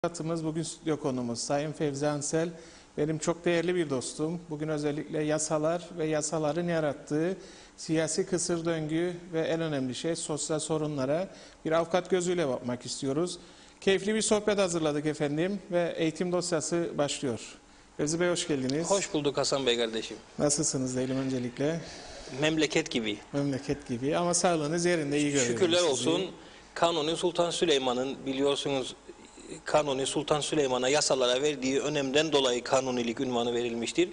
Avukatımız bugün stüdyo konumuz Sayın Fevzi Ansel. Benim çok değerli bir dostum. Bugün özellikle yasalar ve yasaların yarattığı siyasi kısır döngü ve en önemli şey sosyal sorunlara bir avukat gözüyle bakmak istiyoruz. Keyifli bir sohbet hazırladık efendim ve eğitim dosyası başlıyor. Fevzi Bey hoş geldiniz. Hoş bulduk Hasan Bey kardeşim. Nasılsınız diyelim öncelikle? Memleket gibi. Memleket gibi ama sağlığınız yerinde, iyi görüyorum Şükürler sizi. olsun. Kanuni Sultan Süleyman'ın biliyorsunuz Kanuni Sultan Süleyman'a yasalara verdiği önemden dolayı kanunilik unvanı verilmiştir.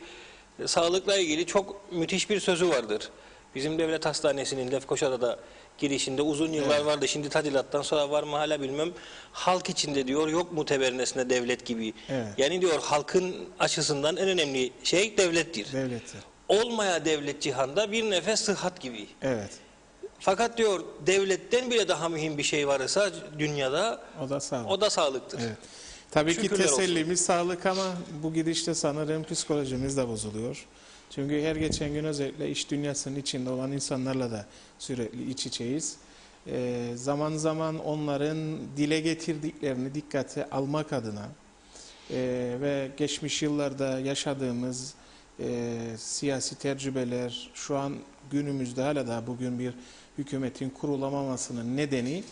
Sağlıkla ilgili çok müthiş bir sözü vardır. Bizim devlet hastanesinin Lefkoşa'da da girişinde uzun yıllar vardı. Şimdi tadilattan sonra var mı hala bilmem. Halk içinde diyor yok mu tebernesine devlet gibi. Evet. Yani diyor halkın açısından en önemli şey devlettir. Devlettir. Olmaya devlet cihanda bir nefes sıhhat gibi. Evet. Fakat diyor devletten bile daha mühim bir şey varsa dünyada O da sağlık. o da sağlıktır. Evet. Tabii ki Şükürler tesellimiz sağlık ama bu gidişte sanırım psikolojimiz de bozuluyor. Çünkü her geçen gün özellikle iş dünyasının içinde olan insanlarla da sürekli iç içeyiz. Zaman zaman onların dile getirdiklerini dikkate almak adına ve geçmiş yıllarda yaşadığımız siyasi tecrübeler şu an günümüzde hala da bugün bir hükümetin kurulamamasının nedeni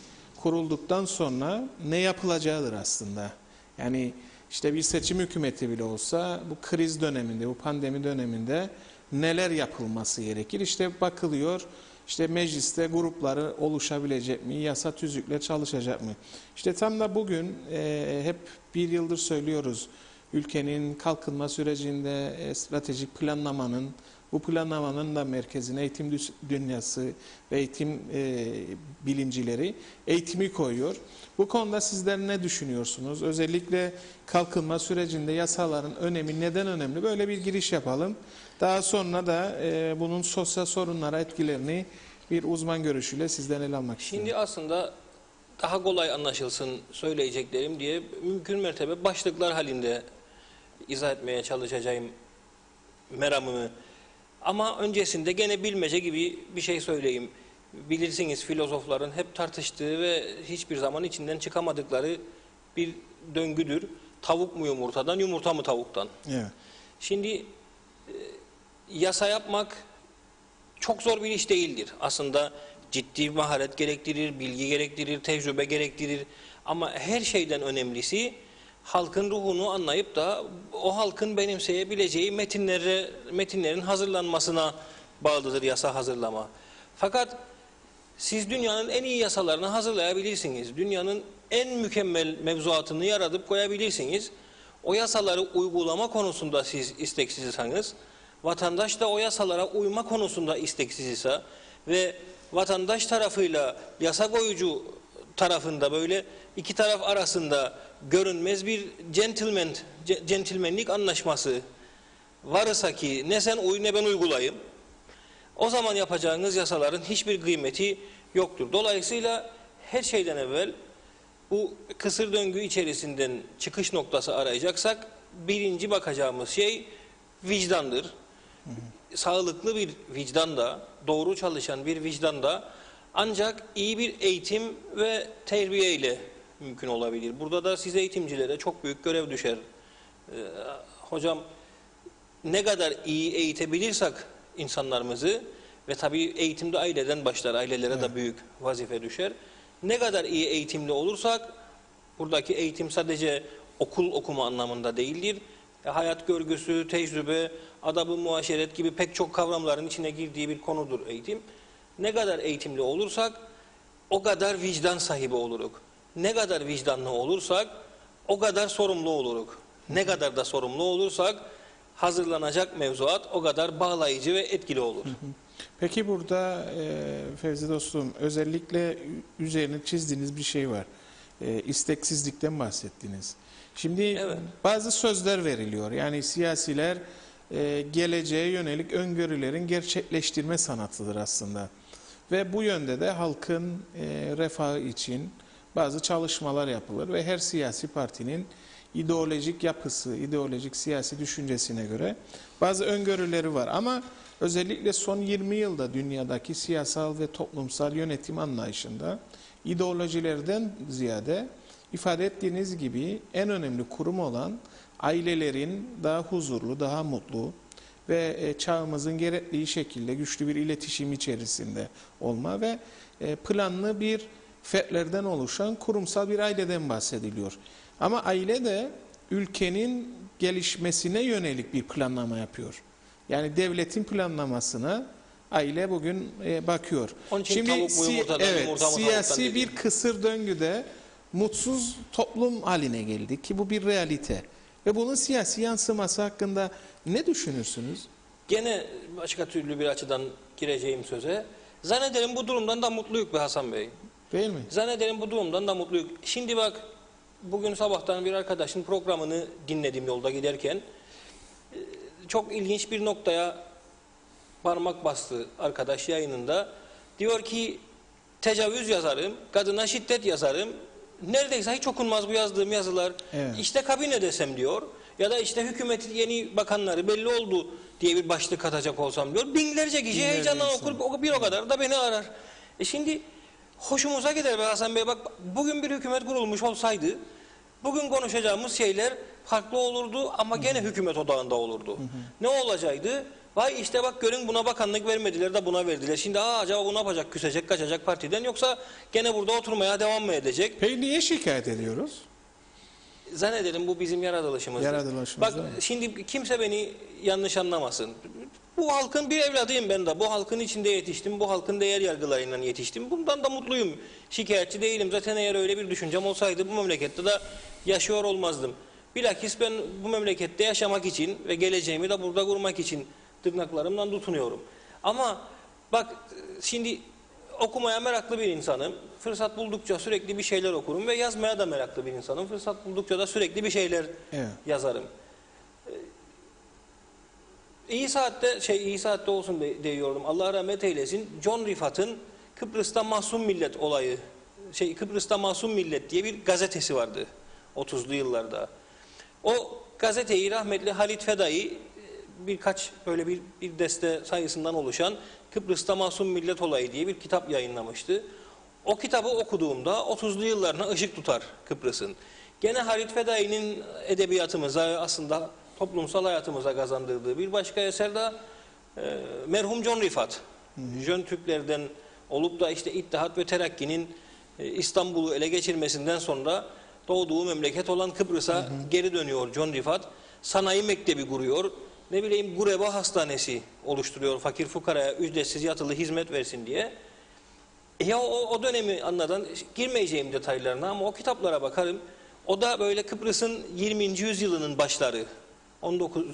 kurulduktan sonra ne yapılacağıdır aslında. Yani işte bir seçim hükümeti bile olsa bu kriz döneminde, bu pandemi döneminde neler yapılması gerekir? İşte bakılıyor, işte mecliste grupları oluşabilecek mi, yasa tüzükle çalışacak mı? İşte tam da bugün hep bir yıldır söylüyoruz, ülkenin kalkınma sürecinde stratejik planlamanın, bu planlamanın da merkezine eğitim dünyası ve eğitim bilimcileri eğitimi koyuyor. Bu konuda sizler ne düşünüyorsunuz? Özellikle kalkınma sürecinde yasaların önemi neden önemli? Böyle bir giriş yapalım. Daha sonra da bunun sosyal sorunlara etkilerini bir uzman görüşüyle sizden ele almak istiyorum. Şimdi aslında daha kolay anlaşılsın söyleyeceklerim diye mümkün mertebe başlıklar halinde izah etmeye çalışacağım meramımı. Ama öncesinde gene bilmece gibi bir şey söyleyeyim. Bilirsiniz filozofların hep tartıştığı ve hiçbir zaman içinden çıkamadıkları bir döngüdür. Tavuk mu yumurtadan, yumurta mı tavuktan? Evet. Şimdi yasa yapmak çok zor bir iş değildir. Aslında ciddi maharet gerektirir, bilgi gerektirir, tecrübe gerektirir. Ama her şeyden önemlisi halkın ruhunu anlayıp da o halkın benimseyebileceği metinlerin hazırlanmasına bağlıdır yasa hazırlama. Fakat siz dünyanın en iyi yasalarını hazırlayabilirsiniz. Dünyanın en mükemmel mevzuatını yaratıp koyabilirsiniz. O yasaları uygulama konusunda siz isteksizseniz, vatandaş da o yasalara uyma konusunda isteksiz ise ve vatandaş tarafıyla yasa koyucu tarafında böyle iki taraf arasında görünmez bir centilmenlik anlaşması varsa ki ne sen uy ne ben uygulayayım, o zaman yapacağınız yasaların hiçbir kıymeti yoktur. Dolayısıyla her şeyden evvel bu kısır döngü içerisinden çıkış noktası arayacaksak birinci bakacağımız şey vicdandır. Sağlıklı bir vicdan da, doğru çalışan bir vicdan da ancak iyi bir eğitim ve terbiye ile mümkün olabilir. Burada da siz eğitimcilere çok büyük görev düşer. Hocam ne kadar iyi eğitebilirsek insanlarımızı ve tabii eğitimde aileden başlar, ailelere de büyük vazife düşer. Ne kadar iyi eğitimli olursak, buradaki eğitim sadece okul okuma anlamında değildir. Hayat görgüsü, tecrübe, adab-ı muaşeret gibi pek çok kavramların içine girdiği bir konudur eğitim. Ne kadar eğitimli olursak o kadar vicdan sahibi oluruz. Ne kadar vicdanlı olursak o kadar sorumlu oluruz. Ne kadar da sorumlu olursak hazırlanacak mevzuat o kadar bağlayıcı ve etkili olur. Peki burada Fevzi dostum özellikle üzerine çizdiğiniz bir şey var. İsteksizlikten bahsettiniz. Şimdi bazı sözler veriliyor. Yani siyasiler geleceğe yönelik öngörülerin gerçekleştirme sanatıdır aslında. Ve bu yönde de halkın refahı için bazı çalışmalar yapılır ve her siyasi partinin ideolojik yapısı, ideolojik siyasi düşüncesine göre bazı öngörüleri var. Ama özellikle son 20 yılda dünyadaki siyasal ve toplumsal yönetim anlayışında ideolojilerden ziyade ifade ettiğiniz gibi en önemli kurum olan ailelerin daha huzurlu, daha mutlu ve çağımızın gerektiği şekilde güçlü bir iletişim içerisinde olma ve planlı bir fertlerden oluşan kurumsal bir aileden bahsediliyor. Ama aile de ülkenin gelişmesine yönelik bir planlama yapıyor. Yani devletin planlamasına aile bugün bakıyor. Onun için tavuk bu yumurtadan, evet, yumurta mı siyasi tavuktan bir kısır döngüde mutsuz toplum haline geldik ki bu bir realite. Ve bunun siyasi yansıması hakkında ne düşünürsünüz? Gene başka türlü bir açıdan gireceğim söze. Zannederim bu durumdan da mutluyuk be Hasan Bey. Değil mi? Zannederim bu durumdan da mutluyuk. Şimdi bak, bugün sabahtan bir arkadaşın programını dinledim yolda giderken. Çok ilginç bir noktaya parmak bastı arkadaş yayınında. Diyor ki tecavüz yazarım, kadına şiddet yazarım. Neredeyse hiç okunmaz bu yazdığım yazılar. Evet. İşte kabine desem diyor. Ya da işte hükümetin yeni bakanları belli oldu diye bir başlık atacak olsam diyor. Binlerce kişi heyecanla okur, bir o kadar da beni arar. Şimdi hoşumuza gider be Hasan Bey. Bak, bugün bir hükümet kurulmuş olsaydı bugün konuşacağımız şeyler farklı olurdu ama gene hükümet odağında olurdu. Ne olacaktı? Vay işte bak görün, buna bakanlık vermediler de buna verdiler. Şimdi acaba bu ne yapacak? Küsecek, kaçacak partiden, yoksa gene burada oturmaya devam mı edecek? Peki niye şikayet ediyoruz? Zannederim bu bizim yaratılışımızdır. Yaratılışımız, Bak değil mi? şimdi kimse beni yanlış anlamasın. Bu halkın bir evladıyım ben de. Bu halkın içinde yetiştim. Bu halkın değer yargılarıyla yetiştim. Bundan da mutluyum. Şikayetçi değilim. Zaten eğer öyle bir düşüncem olsaydı bu memlekette de yaşıyor olmazdım. Bilakis ben bu memlekette yaşamak için ve geleceğimi de burada kurmak için tırnaklarımdan tutunuyorum. Ama bak, şimdi okumaya meraklı bir insanım. Fırsat buldukça sürekli bir şeyler okurum ve yazmaya da meraklı bir insanım. Fırsat buldukça da sürekli bir şeyler yazarım. İyi saatte olsun diyordum. Allah rahmet eylesin. John Rifat'ın Kıbrıs'ta Masum Millet olayı, Kıbrıs'ta Masum Millet diye bir gazetesi vardı 30'lu yıllarda. O gazeteyi rahmetli Halit Fedai birkaç böyle bir deste sayısından oluşan Kıbrıs'ta Masum Millet olayı diye bir kitap yayınlamıştı. O kitabı okuduğumda 30'lu yıllarına ışık tutar Kıbrıs'ın. Gene Halit Fedai'nin edebiyatımıza, aslında toplumsal hayatımıza kazandırdığı bir başka eser de merhum John Rifat. Jön Türklerden olup da işte İttihat ve Terakki'nin İstanbul'u ele geçirmesinden sonra doğduğu memleket olan Kıbrıs'a geri dönüyor John Rifat. Sanayi mektebi kuruyor. Ne bileyim, Gureba Hastanesi oluşturuyor fakir fukaraya ücretsiz yatılı hizmet versin diye. Ya o dönemi anladan girmeyeceğim detaylarına ama o kitaplara bakarım. O da böyle Kıbrıs'ın 20. yüzyılının başları,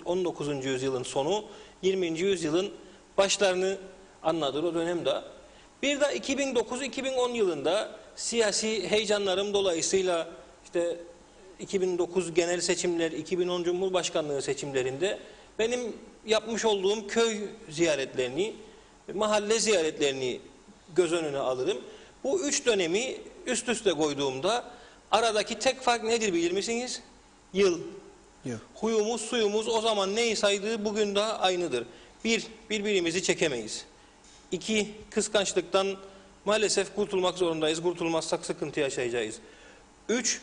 19. yüzyılın sonu, 20. yüzyılın başlarını anlatır o dönemde. Bir de 2009-2010 yılında siyasi heyecanlarım dolayısıyla işte 2009 genel seçimler, 2010 Cumhurbaşkanlığı seçimlerinde benim yapmış olduğum köy ziyaretlerini, mahalle ziyaretlerini göz önüne alırım. Bu üç dönemi üst üste koyduğumda aradaki tek fark nedir bilir misiniz? Yıl. Huyumuz, suyumuz o zaman neysaydı bugün de aynıdır. Bir, birbirimizi çekemeyiz. İki, kıskançlıktan maalesef kurtulmak zorundayız. Kurtulmazsak sıkıntı yaşayacağız. Üç,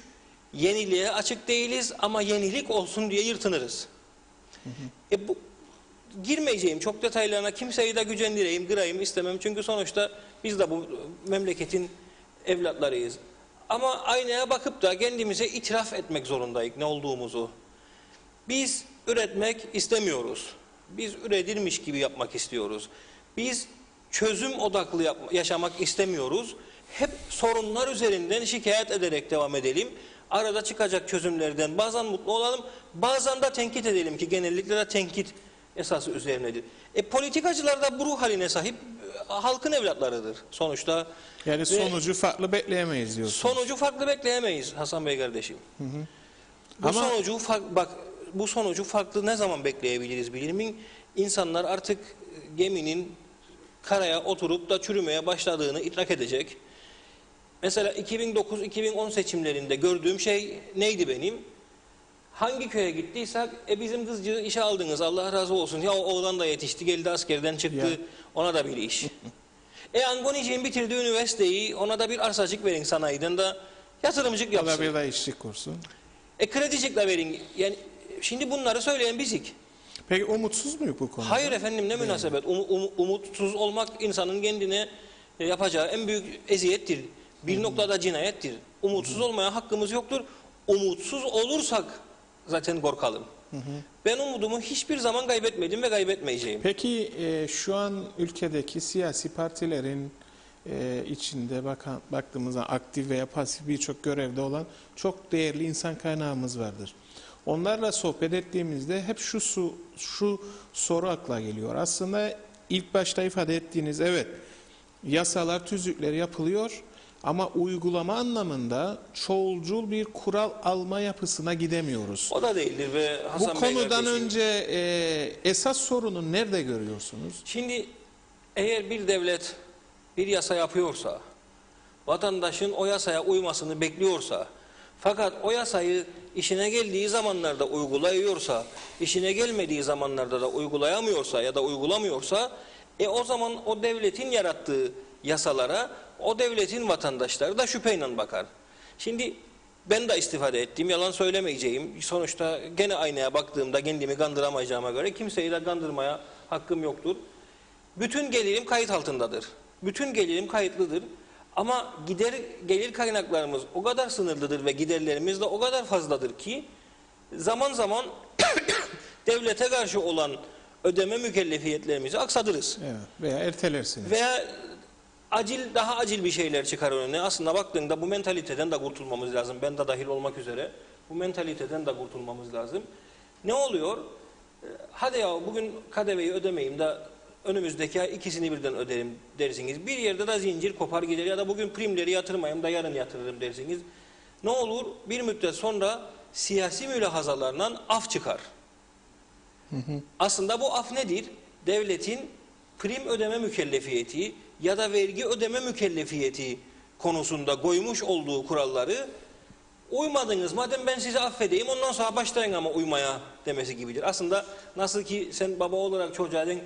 yeniliğe açık değiliz ama yenilik olsun diye yırtınırız. Bu girmeyeceğim çok detaylarına, kimseyi de gücendireyim, kırayım istemem. Çünkü sonuçta biz de bu memleketin evlatlarıyız. Ama aynaya bakıp da kendimize itiraf etmek zorundayız ne olduğumuzu. Biz üretmek istemiyoruz. Biz üretilmiş gibi yapmak istiyoruz. Biz çözüm odaklı yaşamak istemiyoruz. Hep sorunlar üzerinden şikayet ederek devam edelim. Arada çıkacak çözümlerden bazen mutlu olalım, bazen de tenkit edelim ki genellikle de tenkit esası üzerinedir. Politikacılar da bu ruh haline sahip halkın evlatlarıdır sonuçta. Yani sonucu farklı bekleyemeyiz diyorsunuz. Sonucu farklı bekleyemeyiz Hasan Bey kardeşim. Bu sonucu farklı ne zaman bekleyebiliriz bilir miyim? İnsanlar artık geminin karaya oturup da çürümeye başladığını idrak edecek. Mesela 2009-2010 seçimlerinde gördüğüm şey neydi benim? Hangi köye gittiysek bizim kızcığı işe aldınız Allah razı olsun. Ya o oğlan da yetişti, geldi askerden çıktı, ona da bir iş. Angoniciğin bitirdiği üniversiteyi, ona da bir arsacık verin sanayiden de yatırımcılık Ya da yapsın. bir de işçi kursun. Kredicikle verin. Yani şimdi bunları söyleyen bizik. Peki umutsuz muyuz bu konuda? Hayır efendim, ne münasebet. Umutsuz olmak insanın kendine yapacağı en büyük eziyettir. Bir noktada cinayettir. Umutsuz olmaya hakkımız yoktur. Umutsuz olursak zaten korkalım. Ben umudumu hiçbir zaman kaybetmedim ve kaybetmeyeceğim. Peki şu an ülkedeki siyasi partilerin içinde baktığımızda aktif veya pasif birçok görevde olan çok değerli insan kaynağımız vardır. Onlarla sohbet ettiğimizde hep şu soru akla geliyor. Aslında ilk başta ifade ettiğiniz, evet, yasalar, tüzükler yapılıyor ama uygulama anlamında çoğulcul bir kural alma yapısına gidemiyoruz. O da değildir ve Bu Hasan Bey konudan kardeşim, önce esas sorunu nerede görüyorsunuz? şimdi eğer bir devlet bir yasa yapıyorsa, vatandaşın o yasaya uymasını bekliyorsa, fakat o yasayı işine geldiği zamanlarda uygulayıyorsa, işine gelmediği zamanlarda da uygulayamıyorsa ya da uygulamıyorsa, o zaman o devletin yarattığı yasalara o devletin vatandaşları da şüpheyle bakar. Şimdi ben de istifade ettim, yalan söylemeyeceğim. Sonuçta gene aynaya baktığımda kendimi kandıramayacağıma göre kimseyi de kandırmaya hakkım yoktur. Bütün gelirim kayıt altındadır. Bütün gelirim kayıtlıdır. Ama gelir kaynaklarımız o kadar sınırlıdır ve giderlerimiz de o kadar fazladır ki zaman zaman devlete karşı olan ödeme mükellefiyetlerimizi aksatırız. Evet, veya ertelersiniz. Veya daha acil bir şeyler çıkar önüne. Aslında baktığında bu mentaliteden de kurtulmamız lazım. Ben de dahil olmak üzere. Bu mentaliteden de kurtulmamız lazım. Ne oluyor? Hadi ya bugün KDV'yi ödemeyeyim de önümüzdeki ay ikisini birden öderim dersiniz. Bir yerde de zincir kopar gider ya da bugün primleri yatırmayayım da yarın yatırırım dersiniz. Ne olur? Bir müddet sonra siyasi mülahazalarla af çıkar. Aslında bu af nedir? Devletin prim ödeme mükellefiyeti ya da vergi ödeme mükellefiyeti konusunda koymuş olduğu kuralları uymadınız, madem ben sizi affedeyim ondan sonra başlayın ama uymaya demesi gibidir. Aslında nasıl ki sen baba olarak çocuğa den,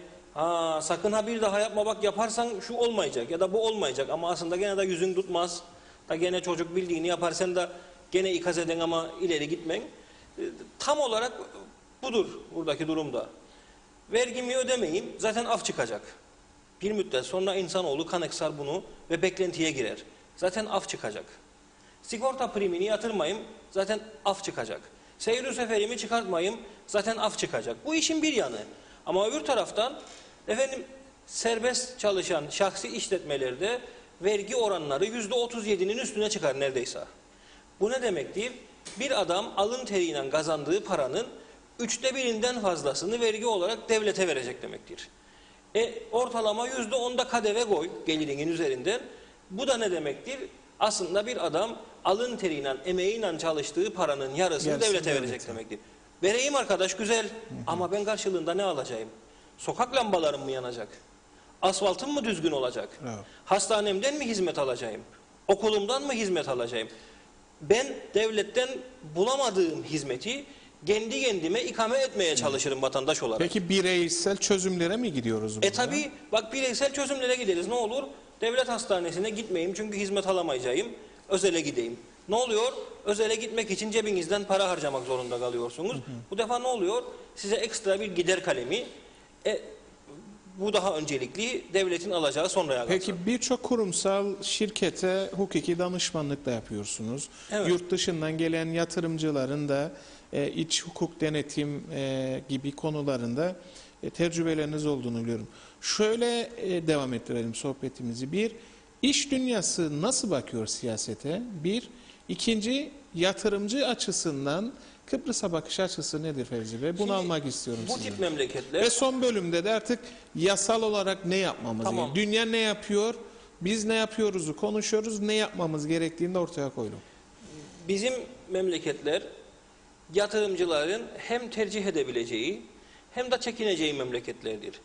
sakın ha bir daha yapma, bak yaparsan şu olmayacak ya da bu olmayacak, ama aslında gene de yüzün tutmaz da gene çocuk bildiğini yapar, sen de gene ikaz eden ama ileri gitmen. Tam olarak budur buradaki durumda. Vergimi ödemeyeyim, zaten af çıkacak. Bir müddet sonra insanoğlu kanıksar bunu ve beklentiye girer. Zaten af çıkacak. Sigorta primini yatırmayayım, zaten af çıkacak. Seyir-i seferimi çıkartmayayım, zaten af çıkacak. Bu işin bir yanı. Ama öbür taraftan efendim serbest çalışan şahsi işletmelerde vergi oranları %37'nin üstüne çıkar neredeyse. Bu ne demektir? Bir adam alın teriyle kazandığı paranın 1/3'ünden fazlasını vergi olarak devlete verecek demektir. Ortalama %10'da KDV koy gelirinin üzerinden. Bu da ne demektir? Aslında bir adam alın teriyle, emeğiyle çalıştığı paranın yarısını devlete verecek demektir. Vereyim arkadaş, güzel, ama ben karşılığında ne alacağım? Sokak lambalarım mı yanacak? Asfaltım mı düzgün olacak? Evet. Hastanemden mi hizmet alacağım? Okulumdan mı hizmet alacağım? Ben devletten bulamadığım hizmeti kendi kendime ikame etmeye çalışırım vatandaş olarak. Peki bireysel çözümlere mi gidiyoruz burada? Tabii bak, bireysel çözümlere gideriz. Ne olur? Devlet hastanesine gitmeyeyim çünkü hizmet alamayacağım. Özele gideyim. Ne oluyor? Özele gitmek için cebinizden para harcamak zorunda kalıyorsunuz. Bu defa ne oluyor? Size ekstra bir gider kalemi. Bu daha öncelikli, devletin alacağı sonraya kalsın. Peki birçok kurumsal şirkete hukuki danışmanlık da yapıyorsunuz. Evet. Yurt dışından gelen yatırımcıların da iç hukuk denetim gibi konularında tecrübeleriniz olduğunu biliyorum. Şöyle devam ettirelim sohbetimizi. Bir, iş dünyası nasıl bakıyor siyasete? Bir. İkinci, yatırımcı açısından Kıbrıs'a bakış açısı nedir Fevzi Bey? Bunu Şimdi, almak istiyorum bu sizden. tip memleketler... Ve son bölümde de artık yasal olarak ne yapmamız Tamam. gerekiyor? Dünya ne yapıyor? Biz ne yapıyoruzu konuşuyoruz. Ne yapmamız gerektiğini de ortaya koyduk. Bizim memleketler yatırımcıların hem tercih edebileceği hem de çekineceği memleketlerdir.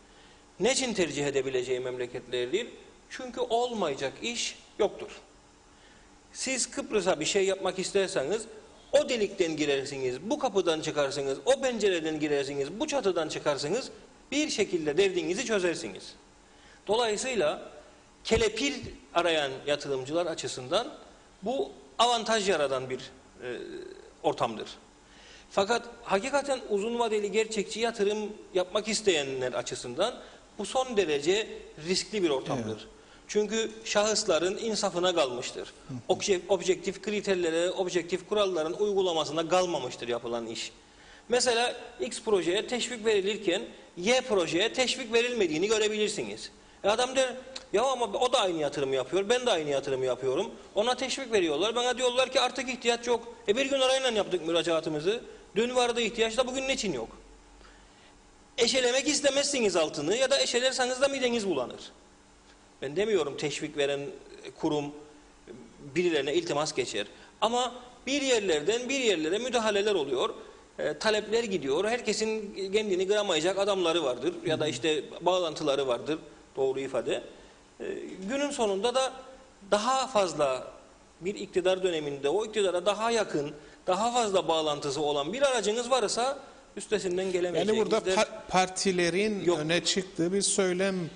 Ne için tercih edebileceği memleketlerdir? Çünkü olmayacak iş yoktur. Siz Kıbrıs'a bir şey yapmak isterseniz o delikten girersiniz, bu kapıdan çıkarsınız, o pencereden girersiniz, bu çatıdan çıkarsınız, bir şekilde derdinizi çözersiniz. Dolayısıyla kelepir arayan yatırımcılar açısından bu avantaj yaradan bir ortamdır. Fakat hakikaten uzun vadeli gerçekçi yatırım yapmak isteyenler açısından bu son derece riskli bir ortamdır. Evet. Çünkü şahısların insafına kalmıştır. Objektif kriterlere, objektif kuralların uygulamasına kalmamıştır yapılan iş. Mesela X projeye teşvik verilirken Y projeye teşvik verilmediğini görebilirsiniz. Adam der, ya ama o da aynı yatırımı yapıyor, ben de aynı yatırımı yapıyorum. Ona teşvik veriyorlar, bana diyorlar ki artık ihtiyaç yok. Bir gün arayla yaptık müracaatımızı. Dün vardı ihtiyaç da bugün niçin yok? Eşelemek istemezsiniz altını ya da eşelerseniz de mideniz bulanır. Ben demiyorum teşvik veren kurum birilerine iltimas geçer. Ama bir yerlerden bir yerlere müdahaleler oluyor. Talepler gidiyor. Herkesin kendini kıramayacak adamları vardır. Ya da işte bağlantıları vardır. Doğru ifade. Günün sonunda da daha fazla bir iktidar döneminde o iktidara daha yakın, daha fazla bağlantısı olan bir aracınız varsa üstesinden gelemeyeceğiniz. Yani burada partilerin yok. öne çıktığı bir söylem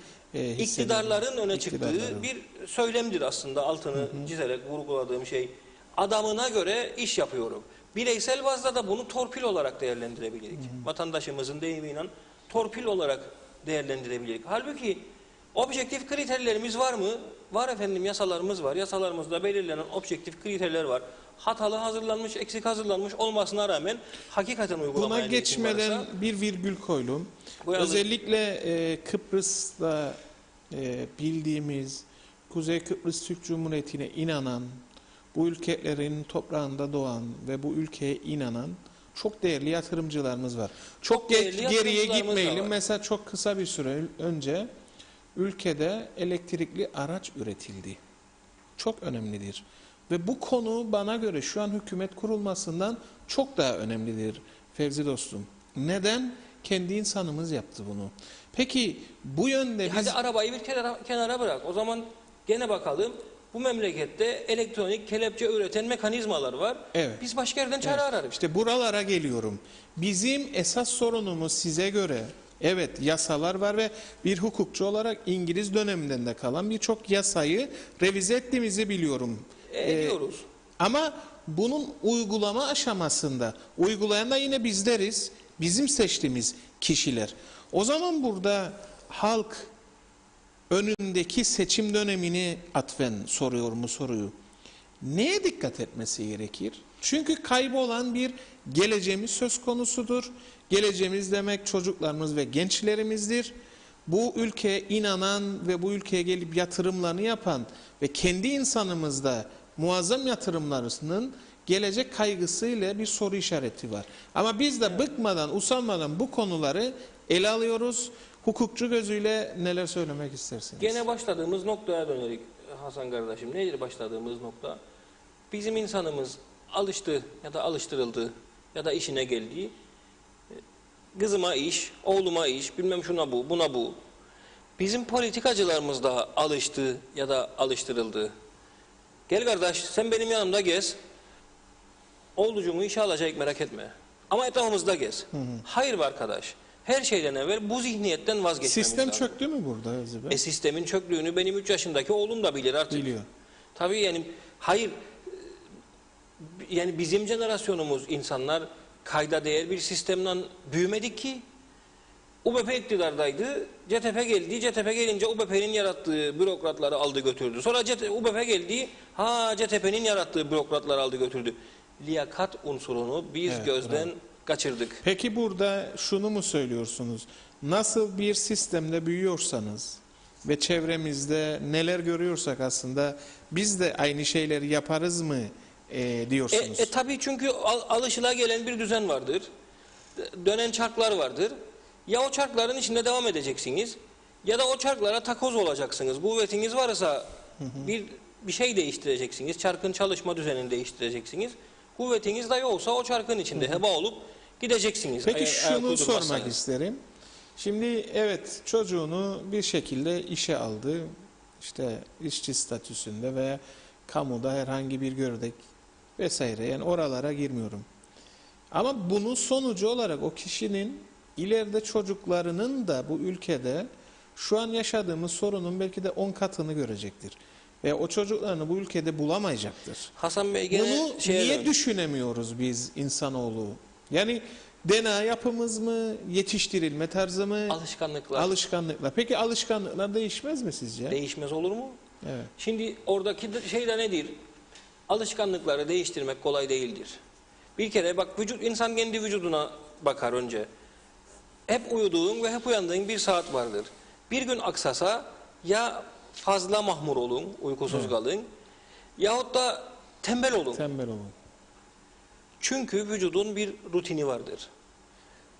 İktidarların öne çıktığı bir söylemdir aslında altını çizerek vurguladığım şey. Adamına göre iş yapıyorum. Bireysel bazda da bunu torpil olarak değerlendirebiliriz. Vatandaşımızın deyimiyle torpil olarak değerlendirebiliriz. Halbuki objektif kriterlerimiz var mı? Var efendim, yasalarımız var. Yasalarımızda belirlenen objektif kriterler var. Hatalı hazırlanmış, eksik hazırlanmış olmasına rağmen hakikaten uygulamaya buna geçmeden varsa, bir virgül koydum. Özellikle Kıbrıs'ta bildiğimiz Kuzey Kıbrıs Türk Cumhuriyeti'ne inanan, bu ülkelerin toprağında doğan ve bu ülkeye inanan çok değerli yatırımcılarımız var. Çok geriye gitmeyelim. Mesela çok kısa bir süre önce ülkede elektrikli araç üretildi. Çok önemlidir. Ve bu konu bana göre şu an hükümet kurulmasından çok daha önemlidir Fevzi dostum. Neden? Kendi insanımız yaptı bunu. Peki bu yönde biz... Hadi arabayı bir kenara bırak. O zaman gene bakalım. Bu memlekette elektronik kelepçe üreten mekanizmalar var. Evet. Biz başka yerden çare ararız. İşte buralara geliyorum. Bizim esas sorunumuz size göre, evet yasalar var ve bir hukukçu olarak İngiliz döneminden de kalan birçok yasayı revize ettiğimizi biliyorum. Ediyoruz. Ama bunun uygulama aşamasında, uygulayan da yine bizleriz, bizim seçtiğimiz kişiler. O zaman burada halk önündeki seçim dönemini atfen soruyor mu soruyu. Neye dikkat etmesi gerekir? Çünkü kaybolan bir geleceğimiz söz konusudur. Geleceğimiz demek çocuklarımız ve gençlerimizdir. Bu ülkeye inanan ve bu ülkeye gelip yatırımlarını yapan ve kendi insanımızda muazzam yatırımlarının gelecek kaygısıyla bir soru işareti var. Ama biz de bıkmadan, usanmadan bu konuları ele alıyoruz. Hukukçu gözüyle neler söylemek istersiniz? Gene başladığımız noktaya dönerik Hasan kardeşim. Nedir başladığımız nokta? Bizim insanımız alıştı ya da alıştırıldı ya da işine geldiği kızıma iş, oğluma iş, bilmem şuna bu, buna bu. Bizim politikacılarımız da alıştı ya da alıştırıldı. Gel kardeş sen benim yanımda gez. Oğlucuğumu işe alacak merak etme. Ama etrafımızda gez. Hayır be arkadaş. Her şeyden evvel bu zihniyetten vazgeçmemiz Sistem lazım. çöktü mü burada Özü Bey? Sistemin çöktüğünü benim 3 yaşındaki oğlum da bilir artık. Biliyor. Tabii yani hayır yani bizim jenerasyonumuz insanlar kayda değer bir sistemden büyümedik ki. UBP iktidardaydı. CTP geldi. CTP gelince UBP'nin yarattığı bürokratları aldı götürdü. Sonra UBP geldi. CTP'nin yarattığı bürokratları aldı götürdü. Liyakat unsurunu biz gözden kaçırdık. Peki burada şunu mu söylüyorsunuz? Nasıl bir sistemde büyüyorsanız ve çevremizde neler görüyorsak aslında biz de aynı şeyleri yaparız mı diyorsunuz? Tabii çünkü alışılagelen bir düzen vardır. Dönen çarklar vardır. Ya o çarkların içinde devam edeceksiniz ya da o çarklara takoz olacaksınız. Kuvvetiniz varsa bir şey değiştireceksiniz. Çarkın çalışma düzenini değiştireceksiniz. Kuvvetiniz de yoksa o çarkın içinde heba olup gideceksiniz. Peki şunu sormak isterim. Şimdi evet çocuğunu bir şekilde işe aldı. İşte işçi statüsünde veya kamuda herhangi bir gördek vesaire. Yani oralara girmiyorum. Ama bunun sonucu olarak o kişinin ileride çocuklarının da bu ülkede şu an yaşadığımız sorunun belki de 10 katını görecektir. O çocuklarını bu ülkede bulamayacaktır. Hasan Bey gene Bunu niye düşünemiyoruz biz insanoğlu? Yani DNA yapımız mı, yetiştirilme tarzı mı? alışkanlıklar Alışkanlıklar. Peki alışkanlıklar değişmez mi sizce? değişmez olur mu? Evet. Şimdi oradaki şey de nedir? Alışkanlıkları değiştirmek kolay değildir. Bir kere bak, insan kendi vücuduna bakar önce. Hep uyuduğun ve hep uyandığın bir saat vardır. Bir gün aksasa ya fazla mahmur olun, uykusuz kalın, yahut da tembel olun. Tembel olun. Çünkü vücudun bir rutini vardır.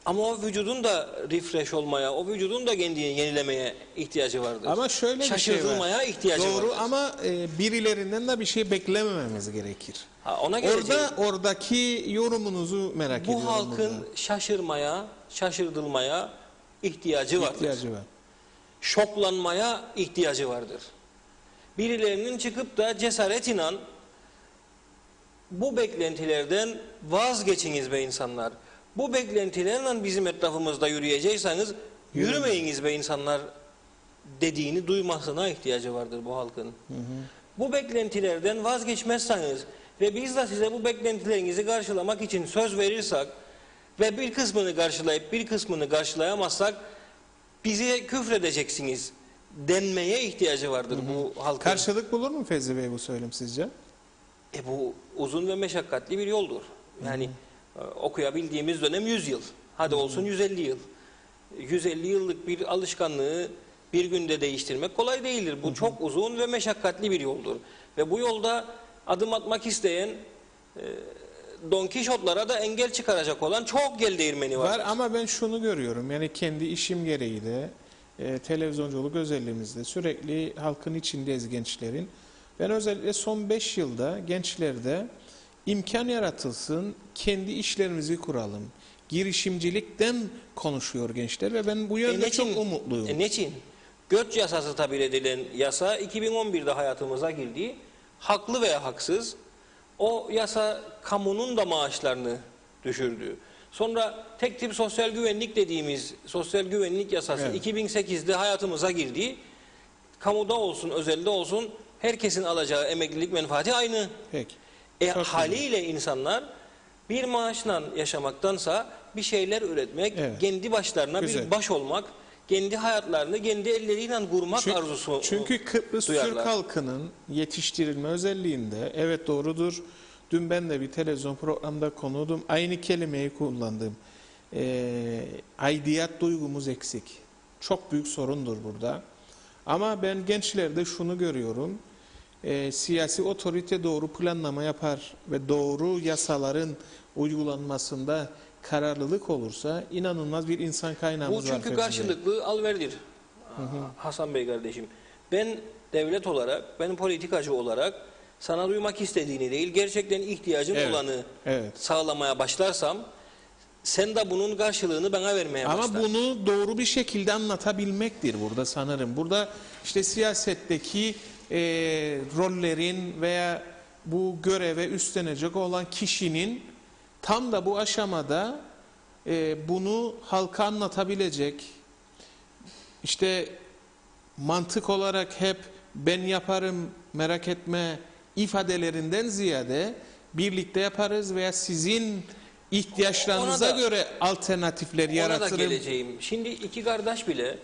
Ama o vücudun da refresh olmaya, o vücudun da kendini yenilemeye ihtiyacı vardır. Ama şöyle bir şey var. Şaşırtılmaya ihtiyacı vardır. Doğru, ama birilerinden de bir şey beklemememiz gerekir. Ona geleceğim. Oradaki yorumunuzu merak ediyorum. Bu halkın burada. şaşırmaya, şaşırtılmaya ihtiyacı vardır. İhtiyacı var. Şoklanmaya ihtiyacı vardır. Birilerinin çıkıp da cesaretle bu beklentilerden vazgeçiniz be insanlar. Bu beklentilerle bizim etrafımızda yürüyecekseniz yürümeyiniz be insanlar dediğini duymasına ihtiyacı vardır bu halkın. Bu beklentilerden vazgeçmezseniz ve biz de size bu beklentilerinizi karşılamak için söz verirsek ve bir kısmını karşılayıp bir kısmını karşılayamazsak bize küfredeceksiniz denmeye ihtiyacı vardır bu halkın. Karşılık bulur mu Fevzi Bey bu söylem sizce? Bu uzun ve meşakkatli bir yoldur. Yani okuyabildiğimiz dönem 100 yıl. Hadi olsun 150 yıl. 150 yıllık bir alışkanlığı bir günde değiştirmek kolay değildir. Bu çok uzun ve meşakkatli bir yoldur. Ve bu yolda adım atmak isteyen Don Kişotlara da engel çıkaracak olan çok gel değirmeni var. Var, ama ben şunu görüyorum. Yani kendi işim gereği de televizyonculuk özelliğimizde sürekli halkın içindeyiz, gençlerin. Ben özellikle son 5 yılda gençlerde imkan yaratılsın, kendi işlerimizi kuralım. Girişimcilikten konuşuyor gençler ve ben bu yönde çok umutluyum. Niçin? Göç yasası tabir edilen yasa 2011'de hayatımıza girdi. Haklı veya haksız. O yasa kamunun da maaşlarını düşürdü. Sonra tek tip sosyal güvenlik dediğimiz sosyal güvenlik yasası 2008'de hayatımıza girdi. Kamuda olsun, özelde olsun herkesin alacağı emeklilik menfaati aynı. Peki. Haliyle insanlar bir maaşla yaşamaktansa bir şeyler üretmek, kendi başlarına bir baş olmak, kendi hayatlarını kendi elleriyle kurmak arzusu Çünkü Kıbrıs duyarlar. Türk halkının yetiştirilme özelliğinde, evet doğrudur. Dün ben de bir televizyon programda konuğum. Aynı kelimeyi kullandım. Aidiyet duygumuz eksik. Çok büyük sorundur burada. Ama ben gençlerde şunu görüyorum. Siyasi otorite doğru planlama yapar ve doğru yasaların uygulanmasında kararlılık olursa inanılmaz bir insan kaynağımız var. Bu çünkü karşılıklı alverdir. Hasan Bey kardeşim. Ben devlet olarak, ben politikacı olarak sana duymak istediğini değil, gerçekten ihtiyacın olanı sağlamaya başlarsam sen de bunun karşılığını bana vermeye başlar. Ama bunu doğru bir şekilde anlatabilmektir burada sanırım. Burada işte siyasetteki rollerin veya bu göreve üstlenecek olan kişinin tam da bu aşamada bunu halka anlatabilecek, işte mantık olarak hep ben yaparım merak etme ifadelerinden ziyade birlikte yaparız veya sizin ihtiyaçlarınıza göre alternatifler yaratırım. Ona da geleceğim. Şimdi iki kardeş bile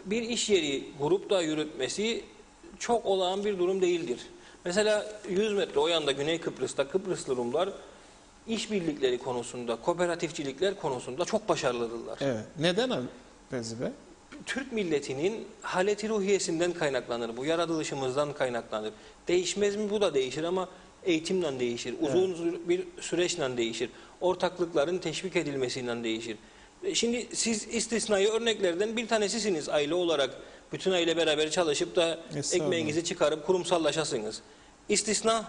bir iş yeri grupta yürütmesi çok olağan bir durum değildir. Mesela 100 metre o yanda Güney Kıbrıs'ta Kıbrıslı Rumlar işbirlikleri konusunda, kooperatifçilikler konusunda çok başarılıdırlar. Evet. Neden abi Fevzi Bey? Türk milletinin haleti ruhiyesinden kaynaklanır. Bu yaratılışımızdan kaynaklanır. Değişmez mi? Bu da değişir ama eğitimle değişir. Uzun bir süreçle değişir. Ortaklıkların teşvik edilmesiyle değişir. Şimdi siz istisnai örneklerden bir tanesisiniz aile olarak. Bütün aile beraber çalışıp da ekmeğinizi çıkarıp kurumsallaşasınız. İstisna.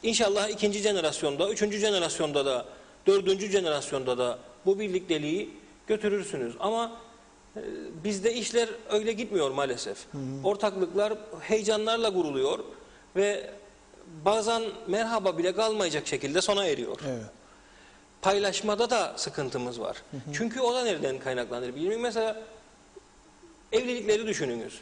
İnşallah ikinci jenerasyonda, üçüncü jenerasyonda da, dördüncü jenerasyonda da bu birlikteliği götürürsünüz. Ama bizde işler öyle gitmiyor maalesef. Ortaklıklar heyecanlarla kuruluyor ve bazen merhaba bile kalmayacak şekilde sona eriyor. Evet. Paylaşmada da sıkıntımız var. Çünkü o da nereden kaynaklanır bilmiyorum. Mesela evlilikleri düşününüz.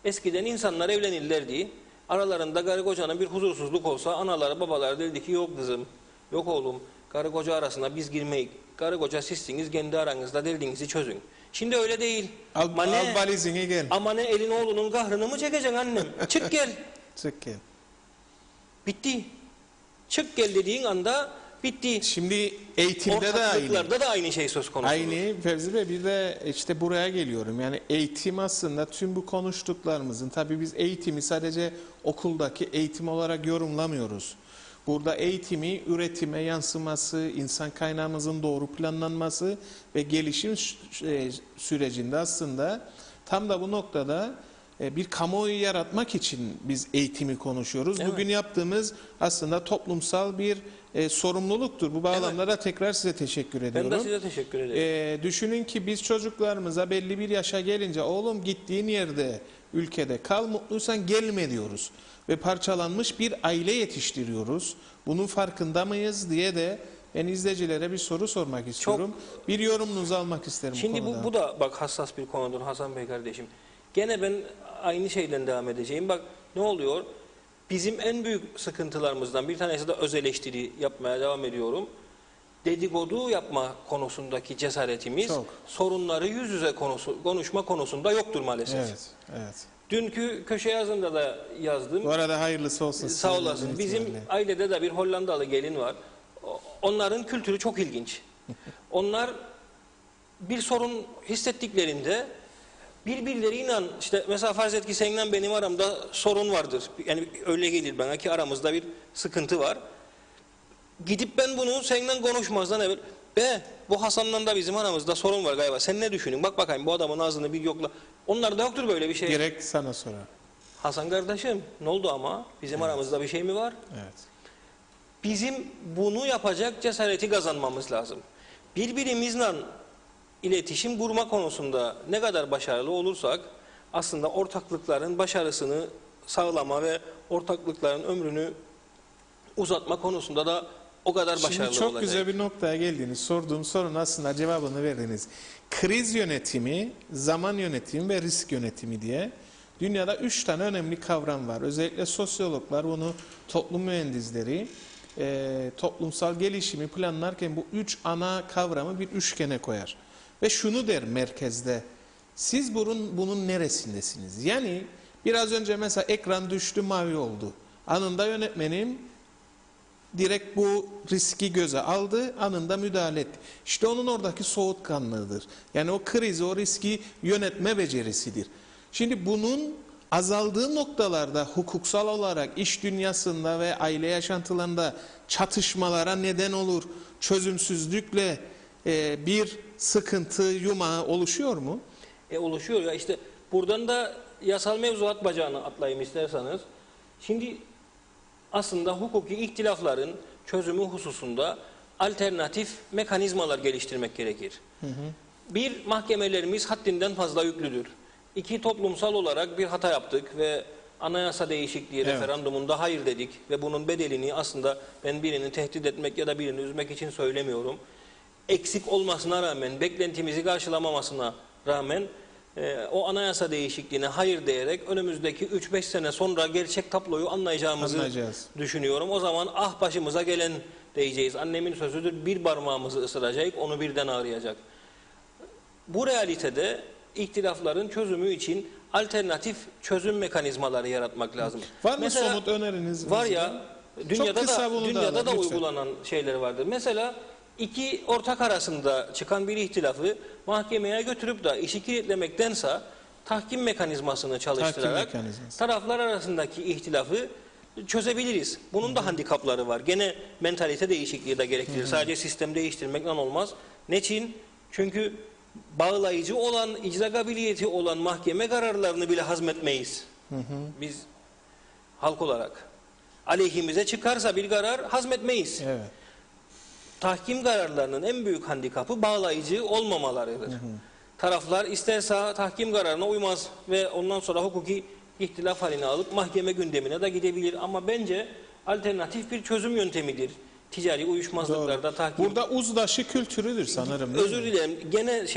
Eskiden insanlar evlenirlerdi. aralarında karı kocanın bir huzursuzluk olsa analar babalar derdi ki yok kızım, yok oğlum, karı koca arasına biz girmeyik. Karı koca sizsiniz, kendi aranızda derdinizi çözün. Şimdi öyle değil. Al valizini gel. Ama ne elin oğlunun kahrını mı çekeceksin annem? Çık gel. Çık gel. Bitti. Çık gel dediğin anda bitti. Şimdi eğitimde de aynı. Ortaklıklarda da aynı şey söz konusu. Aynı Fevzi Bey, bir de işte buraya geliyorum. Yani eğitim aslında tüm bu konuştuklarımızın, tabii biz eğitimi sadece okuldaki eğitim olarak yorumlamıyoruz. Burada eğitimi üretime yansıması, insan kaynağımızın doğru planlanması ve gelişim sürecinde aslında tam da bu noktada bir kamuoyu yaratmak için biz eğitimi konuşuyoruz. Evet. Bugün yaptığımız aslında toplumsal bir sorumluluktur. Bu bağlamda da tekrar size teşekkür ediyorum. Ben de size teşekkür ederim. Düşünün ki biz çocuklarımıza belli bir yaşa gelince oğlum gittiğin yerde, ülkede kal, mutluysan gelme diyoruz. Ve parçalanmış bir aile yetiştiriyoruz. Bunun farkında mıyız diye de ben izleyicilere bir soru sormak istiyorum. Bir yorumunuzu almak isterim Şimdi bu konuda. bu da bak hassas bir konudur Hasan Bey kardeşim. Gene ben aynı şeyden devam edeceğim. Bak ne oluyor? Bizim en büyük sıkıntılarımızdan bir tanesi de öz eleştiri yapmaya devam ediyorum. Dedikodu yapma konusundaki cesaretimiz, sorunları yüz yüze konuşma konusunda yoktur maalesef. Evet, evet. Dünkü köşe yazında da yazdım. Bu arada hayırlısı olsun. Sağ olasın. Bizim ailede de bir Hollandalı gelin var. Onların kültürü çok ilginç. Onlar bir sorun hissettiklerinde birbirleriyle işte mesela farz et ki seninle benim aramda sorun vardır. Yani öyle gelir bana ki aramızda bir sıkıntı var. Gidip ben bunu seninle konuşmazdan evvel bu Hasan'la da bizim aramızda sorun var galiba. Sen ne düşünün? Bak bakayım bu adamın ağzını bir yokla. Onlarda yoktur böyle bir şey. Gerek sana sorar. Hasan kardeşim ne oldu ama? Bizim aramızda bir şey mi var? Evet. Bizim bunu yapacak cesareti kazanmamız lazım. Birbirimizle iletişim kurma konusunda ne kadar başarılı olursak aslında ortaklıkların başarısını sağlama ve ortaklıkların ömrünü uzatma konusunda da o kadar başarılı olacak. Şimdi çok güzel bir noktaya geldiniz. Sorduğum sorunun aslında cevabını verdiniz. Kriz yönetimi, zaman yönetimi ve risk yönetimi diye dünyada 3 tane önemli kavram var. Özellikle sosyologlar bunu, toplum mühendisleri toplumsal gelişimi planlarken bu 3 ana kavramı bir üçgene koyar. Ve şunu der merkezde, siz bunun neresindesiniz? Yani biraz önce mesela ekran düştü, mavi oldu. Anında yönetmenim direkt bu riski göze aldı, anında müdahale etti. İşte onun oradaki soğukkanlığıdır. Yani o krizi, o riski yönetme becerisidir. Şimdi bunun azaldığı noktalarda hukuksal olarak iş dünyasında ve aile yaşantılarında çatışmalara neden olur. Çözümsüzlükle bir sıkıntı yumağı oluşuyor mu? Oluşuyor ya işte buradan da yasal mevzuat bacağını atlayayım isterseniz. Şimdi aslında hukuki ihtilafların çözümü hususunda alternatif mekanizmalar geliştirmek gerekir. Bir, mahkemelerimiz haddinden fazla yüklüdür. İki, toplumsal olarak bir hata yaptık ve anayasa değişikliği referandumunda hayır dedik ve bunun bedelini aslında ben birini tehdit etmek ya da birini üzmek için söylemiyorum. Eksik olmasına rağmen, beklentimizi karşılamamasına rağmen o anayasa değişikliğine hayır diyerek önümüzdeki 3-5 sene sonra gerçek tabloyu anlayacağımızı düşünüyorum. O zaman ah başımıza gelen diyeceğiz. Annemin sözüdür, bir parmağımızı ısıracak, onu birden ağrıyacak. Bu realitede ihtilafların çözümü için alternatif çözüm mekanizmaları yaratmak lazım. Var mı mesela, somut öneriniz? Var ya, dünyada da uygulanan şeyler vardır. Mesela iki ortak arasında çıkan bir ihtilafı mahkemeye götürüp de işi kilitlemektense tahkim mekanizmasını çalıştırarak taraflar arasındaki ihtilafı çözebiliriz. Bunun da handikapları var. Gene mentalite değişikliği de gerektirir. Sadece sistem değiştirmekle olmaz. Niçin? Çünkü bağlayıcı olan, icra kabiliyeti olan mahkeme kararlarını bile hazmetmeyiz. Biz halk olarak. Aleyhimize çıkarsa bir karar hazmetmeyiz. Evet. Tahkim kararlarının en büyük handikapı bağlayıcı olmamalarıdır. Taraflar isterse tahkim kararına uymaz ve ondan sonra hukuki ihtilaf haline alıp mahkeme gündemine de gidebilir. Ama bence alternatif bir çözüm yöntemidir. Ticari uyuşmazlıklarda tahkim. Burada uzlaşı kültürüdür sanırım. Özür dilerim. Gene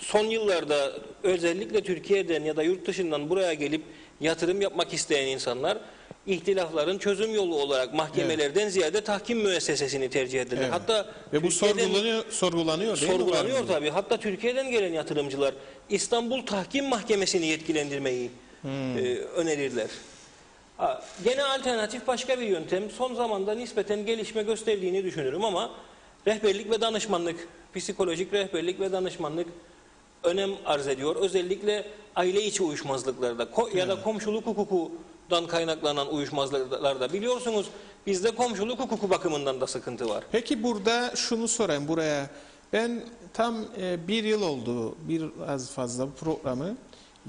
son yıllarda özellikle Türkiye'den ya da yurt dışından buraya gelip yatırım yapmak isteyen insanlar ihtilafların çözüm yolu olarak mahkemelerden ziyade tahkim müessesesini tercih ederler. Evet. Hatta Ve bu sorgulanıyor değil mi? sorgulanıyor tabii. Hatta Türkiye'den gelen yatırımcılar İstanbul Tahkim Mahkemesi'ni yetkilendirmeyi önerirler. Gene alternatif başka bir yöntem. Son zamanda nispeten gelişme gösterdiğini düşünürüm ama rehberlik ve danışmanlık, psikolojik rehberlik ve danışmanlık önem arz ediyor. Özellikle aile içi uyuşmazlıklarda ya da komşuluk hukukundan kaynaklanan uyuşmazlıklarda. Biliyorsunuz bizde komşuluk hukuku bakımından da sıkıntı var. Peki burada şunu sorayım buraya. Ben tam bir yıl oldu, biraz fazla bu programı.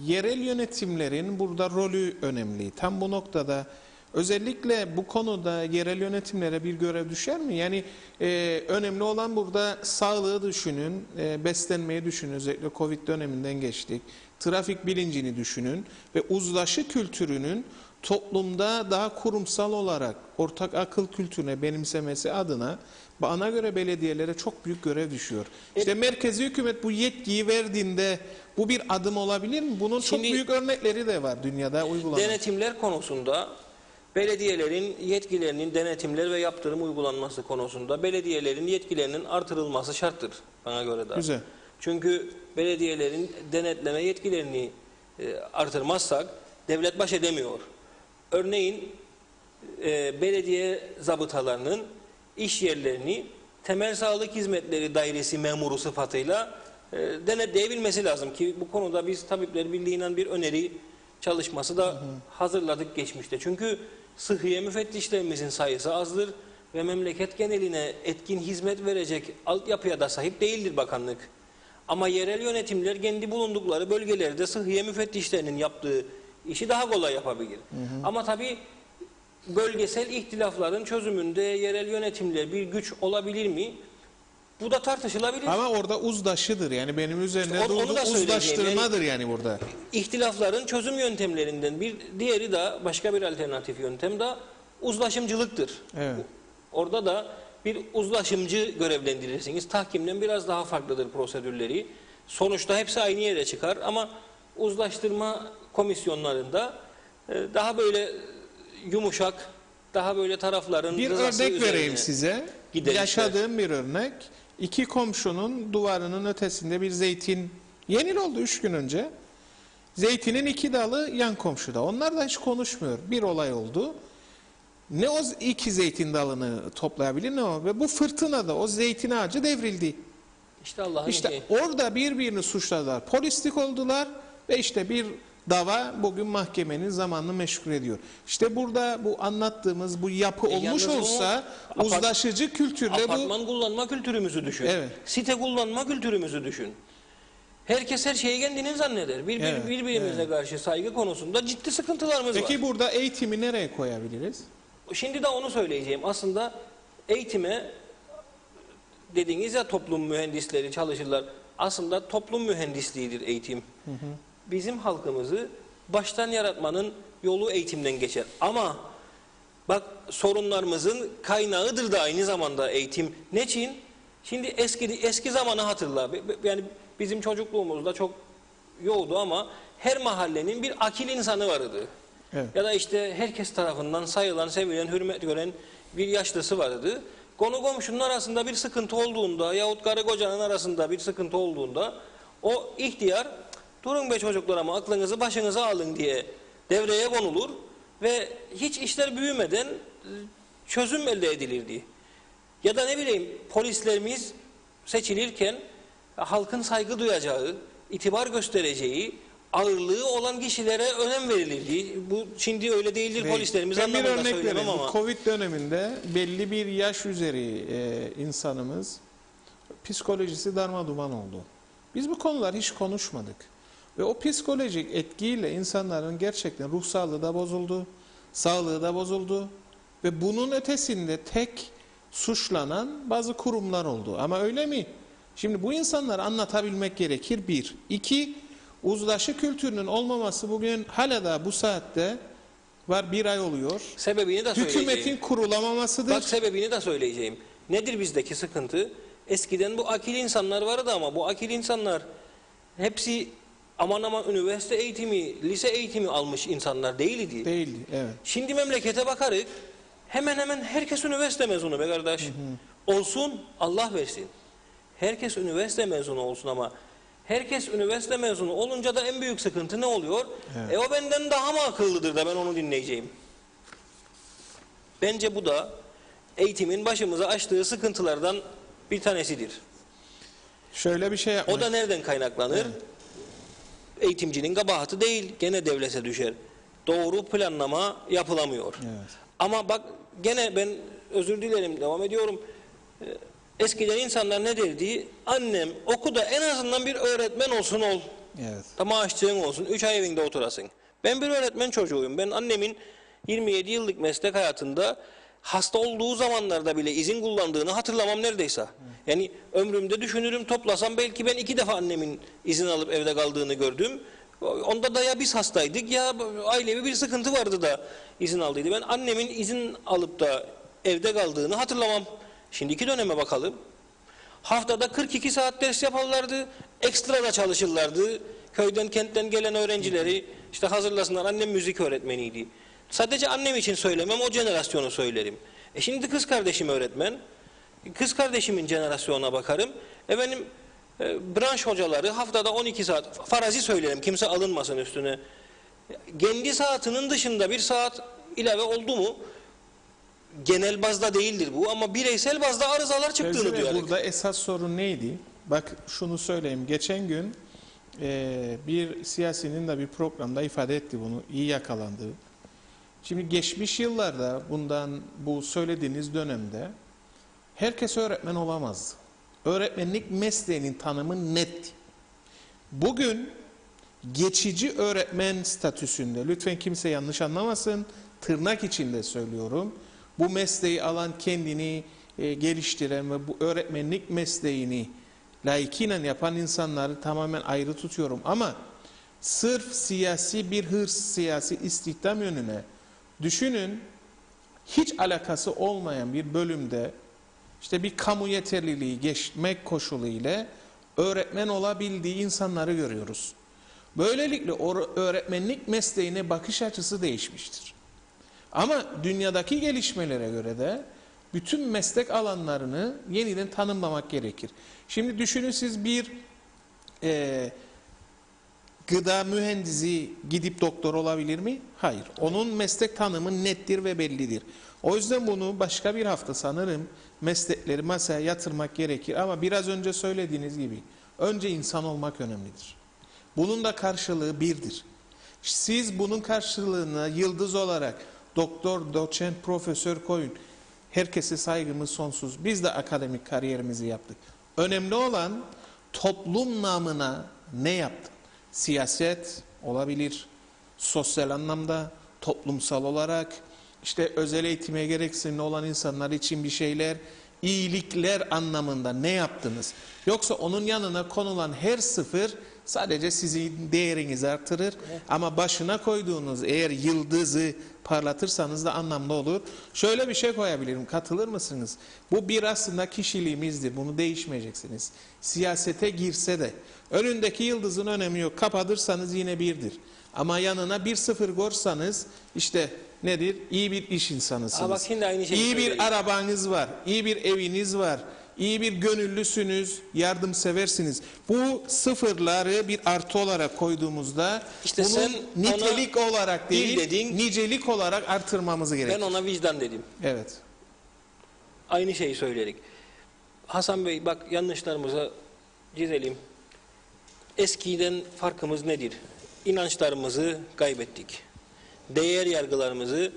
Yerel yönetimlerin burada rolü önemli. Tam bu noktada özellikle bu konuda yerel yönetimlere bir görev düşer mi? Yani önemli olan burada sağlığı düşünün, beslenmeyi düşünün. Özellikle Covid döneminden geçtik. Trafik bilincini düşünün ve uzlaşı kültürünün toplumda daha kurumsal olarak ortak akıl kültürüne benimsemesi adına bana göre belediyelere çok büyük görev düşüyor. İşte merkezi hükümet bu yetkiyi verdiğinde bu bir adım olabilir mi? Bunun çok büyük örnekleri de var dünyada uygulanan. Denetimler konusunda belediyelerin yetkilerinin denetimler ve yaptırım uygulanması konusunda belediyelerin yetkilerinin artırılması şarttır bana göre de. Güzel. Çünkü belediyelerin denetleme yetkilerini artırmazsak devlet baş edemiyor. Örneğin belediye zabıtalarının iş yerlerini temel sağlık hizmetleri dairesi memuru sıfatıyla denetleyebilmesi lazım ki bu konuda biz Tabipler Birliği'nden bir öneri çalışması da hazırladık geçmişte. Çünkü sıhhiye müfettişlerimizin sayısı azdır ve memleket geneline etkin hizmet verecek altyapıya da sahip değildir bakanlık. Ama yerel yönetimler kendi bulundukları bölgelerde sıhhiye müfettişlerinin yaptığı işi daha kolay yapabilir. Ama tabii bölgesel ihtilafların çözümünde yerel yönetimler bir güç olabilir mi? Bu da tartışılabilir. Ama orada uzlaşıdır. Yani benim üzerine İşte onu durduğum da söyleyeceğim. uzlaştırmadır yani burada. İhtilafların çözüm yöntemlerinden bir diğeri de başka bir alternatif yöntem de uzlaşımcılıktır. Evet. Orada da bir uzlaşımcı görevlendirirsiniz. Tahkimden biraz daha farklıdır prosedürleri. Sonuçta hepsi aynı yere çıkar ama uzlaştırma komisyonlarında daha böyle yumuşak, daha böyle tarafların Bir rızası örnek üzerine vereyim size. giderişler. Yaşadığım bir örnek. İki komşunun duvarının ötesinde bir zeytin, yeni oldu 3 gün önce. Zeytinin 2 dalı yan komşuda. Onlar da hiç konuşmuyor. Bir olay oldu. Ne o 2 zeytin dalını toplayabilir ne o. Ve bu fırtınada o zeytin ağacı devrildi. İşte Allah'ın İşte işi. orada birbirini suçladılar. Polislik oldular ve işte bir dava bugün mahkemenin zamanını meşgul ediyor. İşte burada bu anlattığımız bu yapı olmuş yalnız o olsa uzlaşıcı kültürle apartman kullanma kültürümüzü düşün. Evet. Site kullanma kültürümüzü düşün. Herkes her şeyi kendinin zanneder. Birbirimize karşı saygı konusunda ciddi sıkıntılarımız var. Peki burada eğitimi nereye koyabiliriz? Şimdi de onu söyleyeceğim. Aslında eğitime dediğiniz ya toplum mühendisleri çalışırlar. Aslında toplum mühendisliğidir eğitim. Bizim halkımızı baştan yaratmanın yolu eğitimden geçer. Ama bak sorunlarımızın kaynağıdır da aynı zamanda eğitim. Ne için? Şimdi eski zamanı hatırla. Yani bizim çocukluğumuzda çok yoğdu ama her mahallenin bir akil insanı vardı. Evet. Ya da işte herkes tarafından sayılan, sevilen, hürmet gören bir yaşlısı vardı. Konu komşunun arasında bir sıkıntı olduğunda yahut karı kocanın arasında bir sıkıntı olduğunda o ihtiyar durun be çocuklar ama aklınızı başınıza alın diye devreye konulur ve hiç işler büyümeden çözüm elde edilirdi. Ya da ne bileyim polislerimiz seçilirken halkın saygı duyacağı, itibar göstereceği, ağırlığı olan kişilere önem verilirdi. Bu şimdi öyle değildir polislerimiz Ben bir anlamında örnek söylemem vereyim. ama. Covid döneminde belli bir yaş üzeri insanımız psikolojisi darmaduman oldu. Biz bu konular hiç konuşmadık. Ve o psikolojik etkiyle insanların gerçekten ruh sağlığı da bozuldu, sağlığı da bozuldu. Ve bunun ötesinde tek suçlanan bazı kurumlar oldu. Ama öyle mi? Şimdi bu insanları anlatabilmek gerekir. 1. 2. Uzlaşı kültürünün olmaması bugün hala da bu saatte var, 1 ay oluyor. Sebebini de söyleyeceğim. Hükümetin kurulamamasıdır. Bak sebebini de söyleyeceğim. Nedir bizdeki sıkıntı? Eskiden bu akil insanlar vardı ama bu akil insanlar hepsi aman aman üniversite eğitimi, lise eğitimi almış insanlar değildi. Değildi, evet. Şimdi memlekete bakarız, hemen hemen herkes üniversite mezunu be kardeş. Olsun, Allah versin. Herkes üniversite mezunu olsun ama herkes üniversite mezunu olunca da en büyük sıkıntı ne oluyor? Evet. O benden daha mı akıllıdır da ben onu dinleyeceğim? Bence bu da eğitimin başımıza açtığı sıkıntılardan bir tanesidir. Şöyle bir şey yapmak. O da nereden kaynaklanır? Evet. Eğitimcinin kabahati değil, gene devlete düşer. Doğru planlama yapılamıyor. Evet. Ama bak gene ben özür dilerim, devam ediyorum. Eskiden insanlar ne derdi? Annem oku da en azından bir öğretmen olsun ol. Evet. Da maaşçığın olsun. 3 ay evinde oturasın. Ben bir öğretmen çocuğuyum. Ben annemin 27 yıllık meslek hayatında hasta olduğu zamanlarda bile izin kullandığını hatırlamam neredeyse. Yani ömrümde düşünürüm, toplasam belki ben 2 defa annemin izin alıp evde kaldığını gördüm. Onda da ya biz hastaydık ya ailevi bir sıkıntı vardı da izin aldıydı. Ben annemin izin alıp da evde kaldığını hatırlamam. Şimdiki döneme bakalım. Haftada 42 saat ders yaparlardı. Ekstra da çalışırlardı. Köyden, kentten gelen öğrencileri işte hazırlasınlar. Annem müzik öğretmeniydi. Sadece annem için söylemem, o jenerasyonu söylerim. Şimdi kız kardeşim öğretmen. Kız kardeşimin jenerasyonuna bakarım. Benim branş hocaları haftada 12 saat, farazi söylerim, kimse alınmasın üstüne. Kendi saatinin dışında bir saat ilave oldu mu, genel bazda değildir bu ama bireysel bazda arızalar çıktığını Fevzi Bey, duyarız. burada esas sorun neydi? Bak şunu söyleyeyim. Geçen gün bir siyasinin de bir programda ifade etti bunu. İyi yakalandı. Şimdi geçmiş yıllarda bundan bu söylediğiniz dönemde herkes öğretmen olamazdı. Öğretmenlik mesleğinin tanımı net. Bugün geçici öğretmen statüsünde, lütfen kimse yanlış anlamasın, tırnak içinde söylüyorum. Bu mesleği alan, kendini geliştiren ve bu öğretmenlik mesleğini layıkıyla yapan insanları tamamen ayrı tutuyorum. Ama sırf siyasi bir hırs, siyasi istihdam yönüne düşünün, hiç alakası olmayan bir bölümde işte bir kamu yeterliliği geçmek koşulu ile öğretmen olabildiği insanları görüyoruz. Böylelikle öğretmenlik mesleğine bakış açısı değişmiştir. Ama dünyadaki gelişmelere göre de bütün meslek alanlarını yeniden tanımlamak gerekir. Şimdi düşünün, siz bir gıda mühendisi gidip doktor olabilir mi? Hayır. Onun meslek tanımı nettir ve bellidir. O yüzden bunu başka bir hafta sanırım meslekleri masaya yatırmak gerekir. Ama biraz önce söylediğiniz gibi önce insan olmak önemlidir. Bunun da karşılığı birdir. Siz bunun karşılığını yıldız olarak doktor, doçent, profesör koyun. Herkese saygımız sonsuz. Biz de akademik kariyerimizi yaptık. Önemli olan toplum namına ne yaptın? Siyaset olabilir, sosyal anlamda, toplumsal olarak, işte özel eğitime gereksinimli olan insanlar için bir şeyler, iyilikler anlamında ne yaptınız? Yoksa onun yanına konulan her sıfır sadece sizin değerinizi artırır. Ama başına koyduğunuz eğer yıldızı parlatırsanız da anlamlı olur. Şöyle bir şey koyabilirim, katılır mısınız? Bu bir aslında kişiliğimizdir, bunu değişmeyeceksiniz. Siyasete girse de önündeki yıldızın önemi yok. Kapatırsanız yine birdir. Ama yanına bir sıfır korsanız işte nedir? İyi bir iş insanısınız. Bak şimdi aynı şeyi İyi söyleyeyim. bir arabanız var, iyi bir eviniz var, iyi bir gönüllüsünüz, yardımseversiniz. Bu sıfırları bir artı olarak koyduğumuzda İşte bunun sen nitelik olarak değil, dedin, nicelik olarak artırmamız gerekir. ben ona vicdan dedim. Evet. Aynı şeyi söyledik. Hasan Bey bak yanlışlarımıza gidelim. Eskiden farkımız nedir? İnançlarımızı kaybettik. Değer yargılarımızı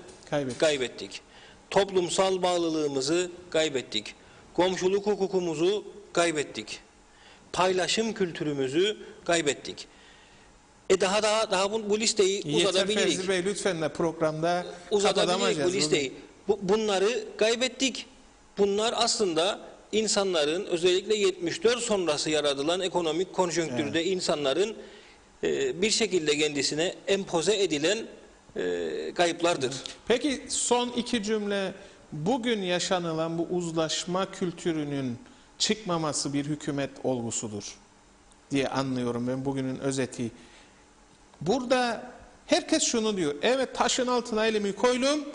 kaybettik. Toplumsal bağlılığımızı kaybettik. Komşuluk hukukumuzu kaybettik. Paylaşım kültürümüzü kaybettik. Daha bu listeyi Yeter uzatabiliriz. Fevzi Bey, lütfen de programda Uzatabiliriz bu kapatamayacağız. listeyi. Bunları kaybettik. Bunlar aslında insanların özellikle 74 sonrası yaratılan ekonomik konjonktürde insanların bir şekilde kendisine empoze edilen kayıplardır. Peki son iki cümle, bugün yaşanılan bu uzlaşma kültürünün çıkmaması bir hükümet olgusudur diye anlıyorum ben bugünün özeti. Burada herkes şunu diyor. Evet, taşın altına elimi koydum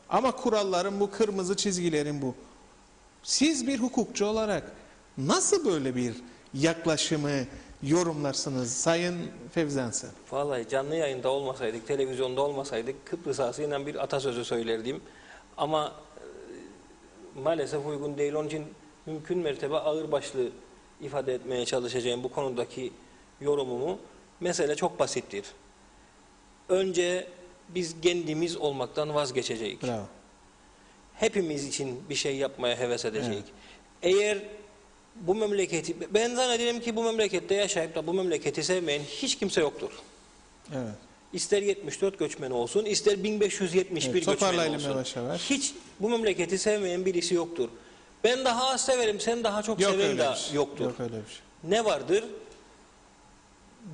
ama kurallarım bu, kırmızı çizgilerim bu. Siz bir hukukçu olarak nasıl böyle bir yaklaşımı yorumlarsınız Sayın Fevzi Ansel? Vallahi canlı yayında olmasaydık, televizyonda olmasaydık Kıbrıs ağasıyla bir atasözü söylerdim. Ama maalesef uygun değil. Onun için mümkün mertebe ağırbaşlı ifade etmeye çalışacağım bu konudaki yorumumu. Mesele çok basittir. Önce biz kendimiz olmaktan vazgeçeceğiz. Bravo. Hepimiz için bir şey yapmaya heves edeceğiz. Evet. Eğer bu memleketi, ben zannederim ki bu memlekette yaşayıp da bu memleketi sevmeyen hiç kimse yoktur. Evet. İster 74 göçmeni olsun, ister 1571 Evet, göçmeni toparlayalım olsun. yavaş yavaş. Hiç bu memleketi sevmeyen birisi yoktur. Ben daha az severim, sen daha çok Yok seven öyle de bir şey. yoktur. Yok öyle bir şey. Ne vardır?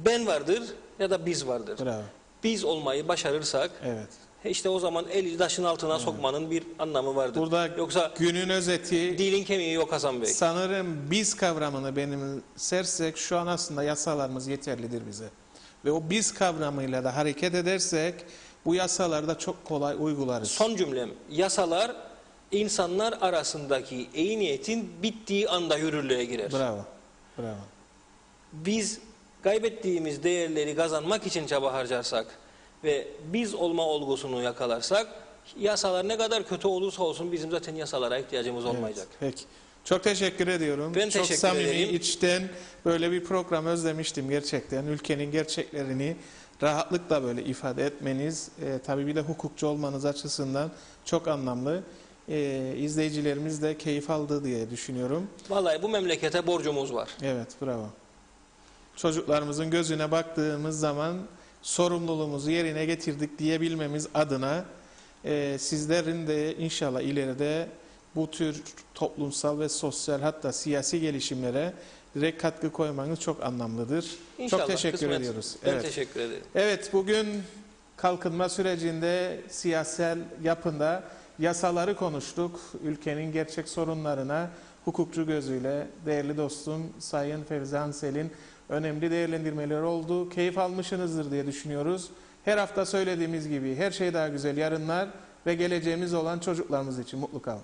Ben vardır ya da biz vardır. Bravo. Biz olmayı başarırsak, Evet. işte o zaman eli taşın altına sokmanın bir anlamı vardır. Burada Yoksa günün özeti, dilin kemiği yok Hasan Bey. sanırım biz kavramını benimsersek şu an aslında yasalarımız yeterlidir bize. Ve o biz kavramıyla da hareket edersek bu yasalarda çok kolay uygularız. Son cümlem, yasalar insanlar arasındaki iyi niyetin bittiği anda yürürlüğe girer. Bravo. Bravo. Biz kaybettiğimiz değerleri kazanmak için çaba harcarsak ve biz olma olgusunu yakalarsak, yasalar ne kadar kötü olursa olsun bizim zaten yasalara ihtiyacımız olmayacak. Evet, peki. Çok teşekkür ediyorum. Ben çok teşekkür samimi, ederim. içten böyle bir program özlemiştim gerçekten. Ülkenin gerçeklerini rahatlıkla böyle ifade etmeniz, tabii bir de hukukçu olmanız açısından çok anlamlı. İzleyicilerimiz de keyif aldı diye düşünüyorum. Vallahi bu memlekete borcumuz var. Evet, bravo. Çocuklarımızın gözüne baktığımız zaman sorumluluğumuzu yerine getirdik diyebilmemiz adına sizlerin de inşallah ileride bu tür toplumsal ve sosyal, hatta siyasi gelişimlere direkt katkı koymanız çok anlamlıdır. İnşallah, çok teşekkür kısmet. ediyoruz. Ben Evet. teşekkür ederim. Evet, bugün kalkınma sürecinde siyasal yapında yasaları konuştuk. Ülkenin gerçek sorunlarına hukukçu gözüyle değerli dostum Sayın Fevzi Ansel'in önemli değerlendirmeleri oldu. Keyif almışsınızdır diye düşünüyoruz. Her hafta söylediğimiz gibi her şey daha güzel yarınlar ve geleceğimiz olan çocuklarımız için mutlu kalın.